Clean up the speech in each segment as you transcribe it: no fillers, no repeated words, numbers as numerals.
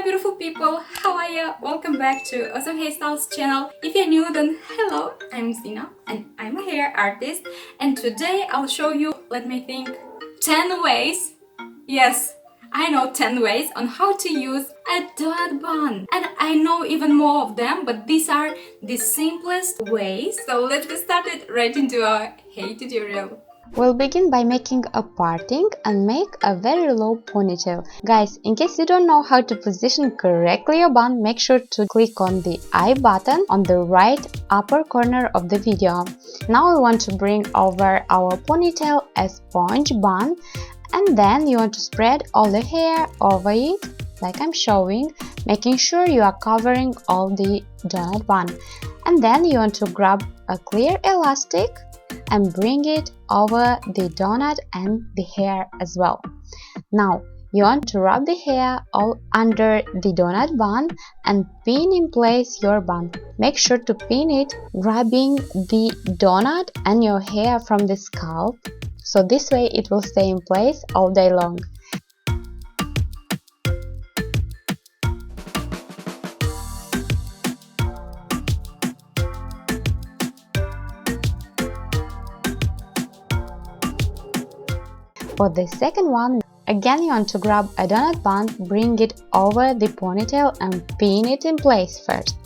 beautiful people, how are you? Welcome back to Awesome Hairstyles channel. If you're new, then hello, I'm Zina and I'm a hair artist, and today I'll show you, let me think, 10 ways, yes, I know 10 ways on how to use a donut bun. And I know even more of them, but these are the simplest ways. So let's get started right into our hair tutorial. We'll begin by making a parting and make a very low ponytail. Guys, in case you don't know how to position correctly your bun, make sure to click on the I button on the right upper corner of the video. Now we want to bring over our ponytail a sponge bun, and then you want to spread all the hair over it like I'm showing, making sure you are covering all the donut bun. And then you want to grab a clear elastic and bring it over the donut and the hair as well. Now you want to rub the hair all under the donut bun and pin in place your bun. Make sure to pin it grabbing the donut and your hair from the scalp, so this way it will stay in place all day long. For the second one, again you want to grab a donut bun, bring it over the ponytail and pin it in place first.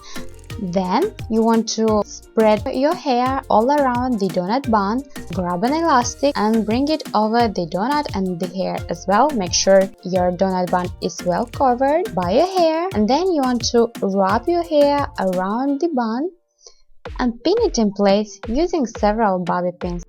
Then you want to spread your hair all around the donut bun, grab an elastic and bring it over the donut and the hair as well. Make sure your donut bun is well covered by your hair, and then you want to wrap your hair around the bun and pin it in place using several bobby pins.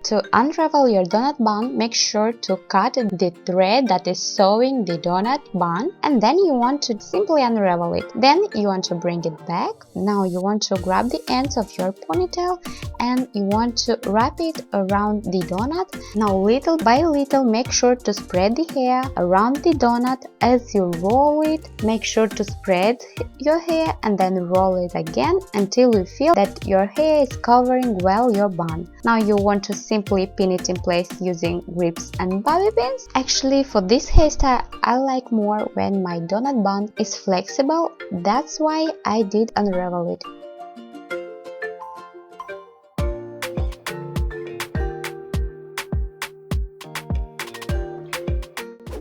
To unravel your donut bun, make sure to cut the thread that is sewing the donut bun, and then you want to simply unravel it. Then you want to bring it back. Now you want to grab the ends of your ponytail and you want to wrap it around the donut. Now little by little make sure to spread the hair around the donut as you roll it. Make sure to spread your hair and then roll it again until you feel that your hair is covering well your bun. Now you want to simply pin it in place using grips and bobby pins. Actually, for this hairstyle I like more when my donut bun is flexible, that's why I did unravel it.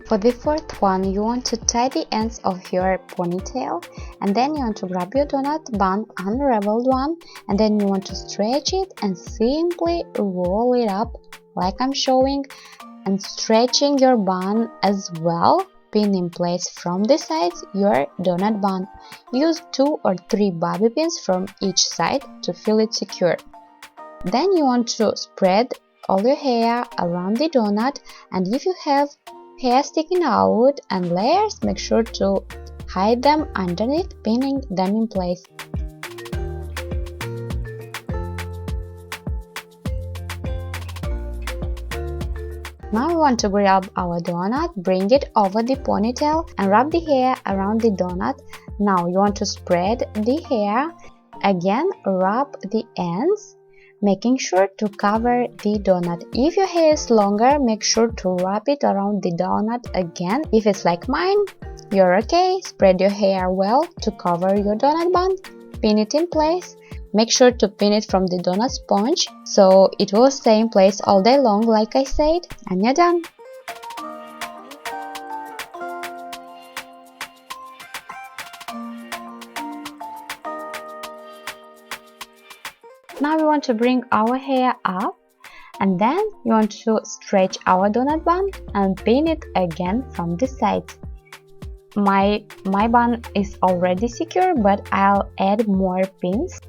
For the fourth one, you want to tie the ends of your ponytail, and then you want to grab your donut bun, unraveled one, and then you want to stretch it and simply roll it up like I'm showing, and stretching your bun as well. Pin in place from the sides your donut bun. Use 2 or 3 bobby pins from each side to feel it secure. Then you want to spread all your hair around the donut, and if you have hair sticking out and layers, make sure to hide them underneath, pinning them in place. Now we want to grab our donut, bring it over the ponytail and wrap the hair around the donut. Now you want to spread the hair, again wrap the ends, making sure to cover the donut. If your hair is longer, make sure to wrap it around the donut again. If it's like mine, you're okay. Spread your hair well to cover your donut bun, pin it in place. Make sure to pin it from the donut sponge so it will stay in place all day long like I said, and you're done. Now we want to bring our hair up, and then you want to stretch our donut bun and pin it again from the sides. My bun is already secure, but I'll add more pins.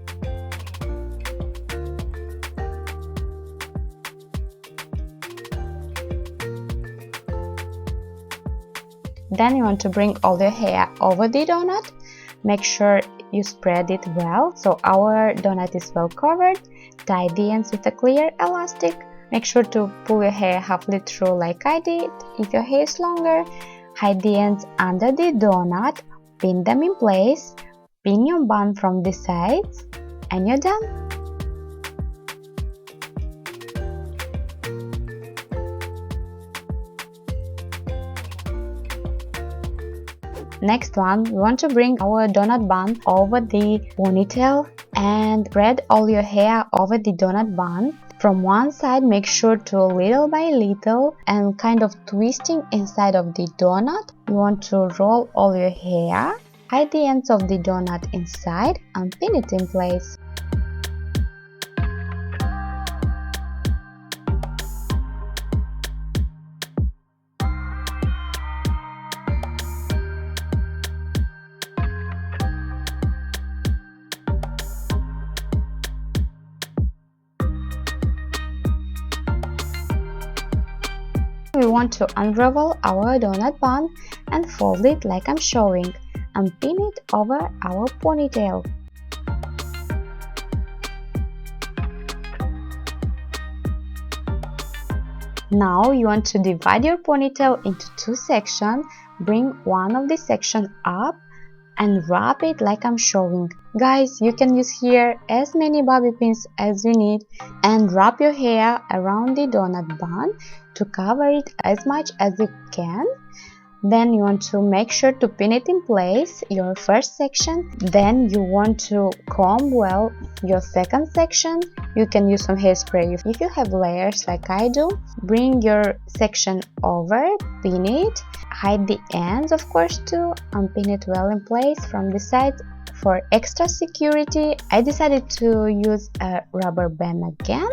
Then you want to bring all your hair over the donut. Make sure you spread it well so our donut is well covered. Tie the ends with a clear elastic. Make sure to pull your hair halfway through like I did. If your hair is longer, hide the ends under the donut, pin them in place, pin your bun from the sides, and you're done. Next one, we want to bring our donut bun over the ponytail and spread all your hair over the donut bun. From one side, make sure to little by little and kind of twisting inside of the donut. You want to roll all your hair, hide the ends of the donut inside and pin it in place. We want to unravel our donut bun and fold it like I'm showing and pin it over our ponytail. Now you want to divide your ponytail into two sections. Bring one of the sections up and wrap it like I'm showing. Guys, you can use here as many bobby pins as you need and wrap your hair around the donut bun to cover it as much as you can. Then you want to make sure to pin it in place, your first section. Then you want to comb well your second section. You can use some hairspray if you have layers like I do. Bring your section over, pin it, hide the ends of course too, and pin it well in place from the side. For extra security, I decided to use a rubber band again.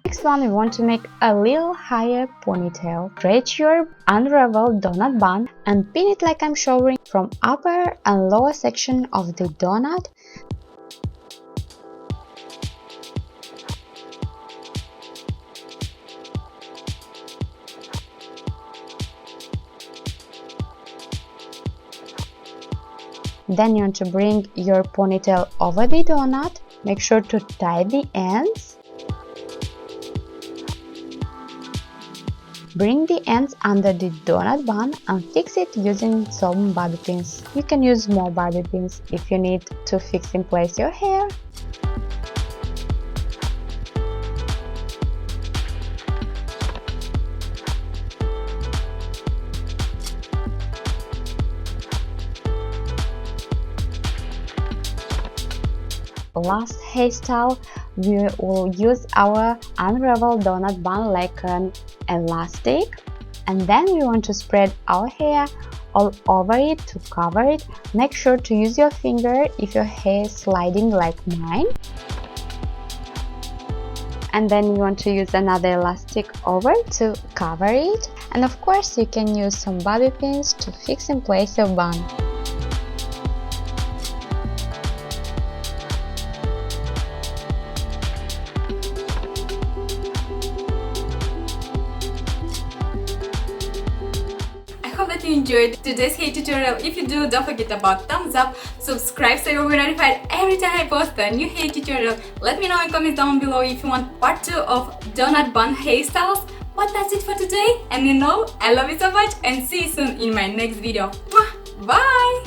Next one, we want to make a little higher ponytail. Stretch your unraveled donut bun and pin it like I'm showing from upper and lower section of the donut. Then you want to bring your ponytail over the donut. Make sure to tie the ends. Bring the ends under the donut bun and fix it using some bobby pins. You can use more bobby pins if you need to fix in place your hair. Last hairstyle, we will use our unraveled donut bun like an elastic, and then we want to spread our hair all over it to cover it. Make sure to use your finger if your hair is sliding like mine. And then you want to use another elastic over to cover it, and of course you can use some bobby pins to fix in place your bun. You enjoyed today's hair tutorial. If you do, don't forget about thumbs up, subscribe so you'll be notified every time I post a new hair tutorial. Let me know in comments down below if you want part 2 of donut bun hairstyles. But that's it for today, and you know I love you so much and see you soon in my next video. Bye!